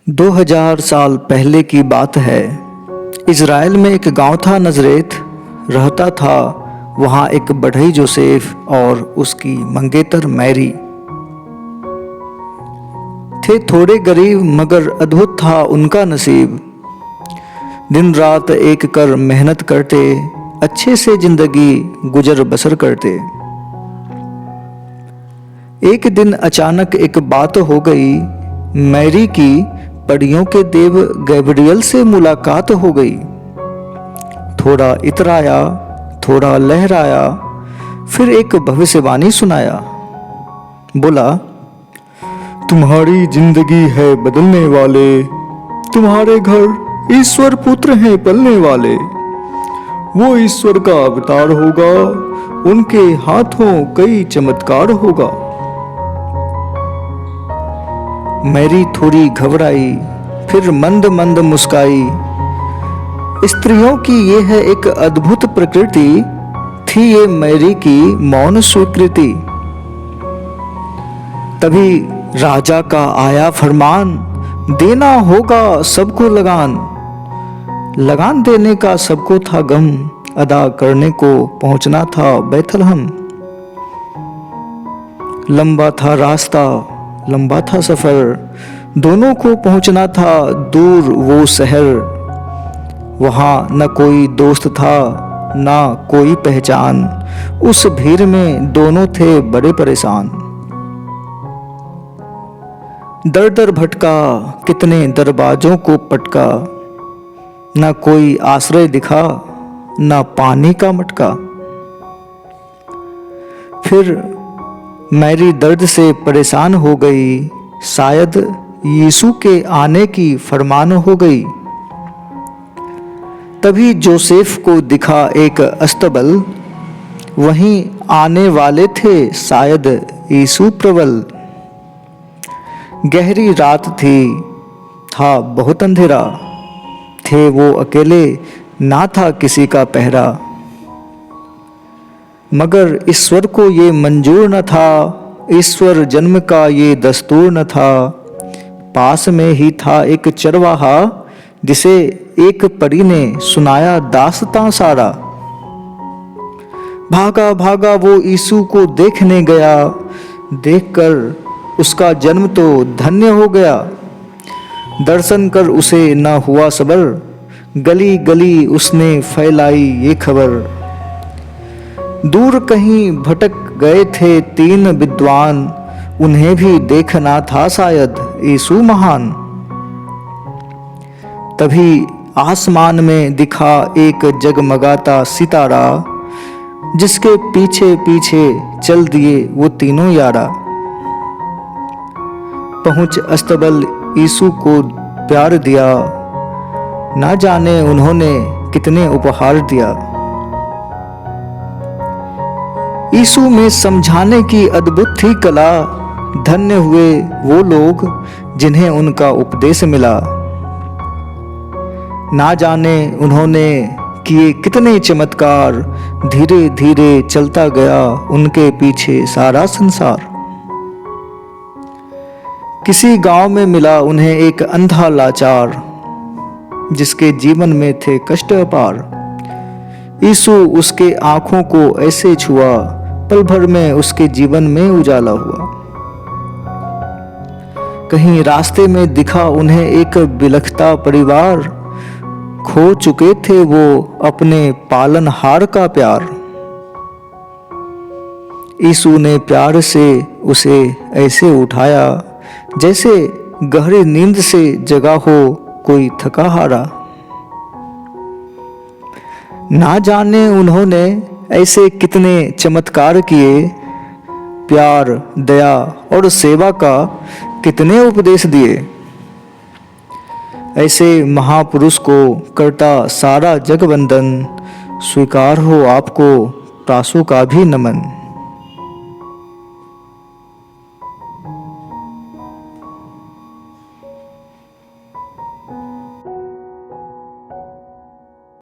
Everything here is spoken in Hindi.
2000 साल पहले की बात है। इज़राइल में एक गांव था नजरेत। रहता था वहाँ एक बढ़ई जोसेफ और उसकी मंगेतर मैरी। थे थोड़े गरीब मगर अद्भुत था उनका नसीब। दिन रात एक कर मेहनत करते, अच्छे से जिंदगी गुजर बसर करते। एक दिन अचानक एक बात हो गई। मैरी की परियों के देव गैब्रियल से मुलाकात हो गई। थोड़ा इतराया, थोड़ा लहराया, फिर एक भविष्यवाणी सुनाया। बोला, तुम्हारी जिंदगी है बदलने वाले, तुम्हारे घर ईश्वर पुत्र हैं पलने वाले। वो ईश्वर का अवतार होगा, उनके हाथों कई चमत्कार होगा। मैरी थोड़ी घबराई, फिर मंद मंद मुस्काई। स्त्रियों की ये है एक अद्भुत प्रकृति, थी ये मैरी की मौन स्वीकृति। तभी राजा का आया फरमान, देना होगा सबको लगान। लगान देने का सबको था गम, अदा करने को पहुंचना था बैतलहम। लंबा था रास्ता, लंबा था सफर, दोनों को पहुंचना था दूर वो शहर। वहाँ न कोई दोस्त था ना कोई पहचान, उस भीड़ में दोनों थे बड़े परेशान। दर दर भटका, कितने दरवाजों को पटका, न कोई आश्रय दिखा न पानी का मटका। फिर मैरी दर्द से परेशान हो गई, शायद यीशु के आने की फरमान हो गई। तभी जोसेफ को दिखा एक अस्तबल, वहीं आने वाले थे शायद यीशु प्रबल। गहरी रात थी, था बहुत अंधेरा, थे वो अकेले, ना था किसी का पहरा। मगर ईश्वर को ये मंजूर न था, ईश्वर जन्म का ये दस्तूर न था। पास में ही था एक चरवाहा, जिसे एक परी ने सुनाया दास्तां सारा। भागा भागा वो यीशु को देखने गया, देखकर उसका जन्म तो धन्य हो गया। दर्शन कर उसे न हुआ सबर, गली गली उसने फैलाई ये खबर। दूर कहीं भटक गए थे 3 विद्वान, उन्हें भी देखना था शायद यीशु महान। तभी आसमान में दिखा एक जगमगाता सितारा, जिसके पीछे पीछे चल दिए वो तीनों यारा। पहुंच अस्तबल यीशु को प्यार दिया, ना जाने उन्होंने कितने उपहार दिया। यीशु में समझाने की अद्भुत थी कला, धन्य हुए वो लोग जिन्हें उनका उपदेश मिला। ना जाने उन्होंने किए कितने चमत्कार, धीरे धीरे चलता गया उनके पीछे सारा संसार। किसी गांव में मिला उन्हें एक अंधा लाचार, जिसके जीवन में थे कष्ट अपार। यीशु उसके आंखों को ऐसे छुआ, पल भर में उसके जीवन में उजाला हुआ। कहीं रास्ते में दिखा उन्हें एक बिलखता परिवार, खो चुके थे वो अपने पालनहार का प्यार। यीशु ने प्यार से उसे ऐसे उठाया, जैसे गहरी नींद से जगा हो कोई थका हारा। ना जाने उन्होंने ऐसे कितने चमत्कार किए, प्यार, दया और सेवा का कितने उपदेश दिए। ऐसे महापुरुष को करता सारा जग वंदन, स्वीकार हो आपको प्रासों का भी नमन।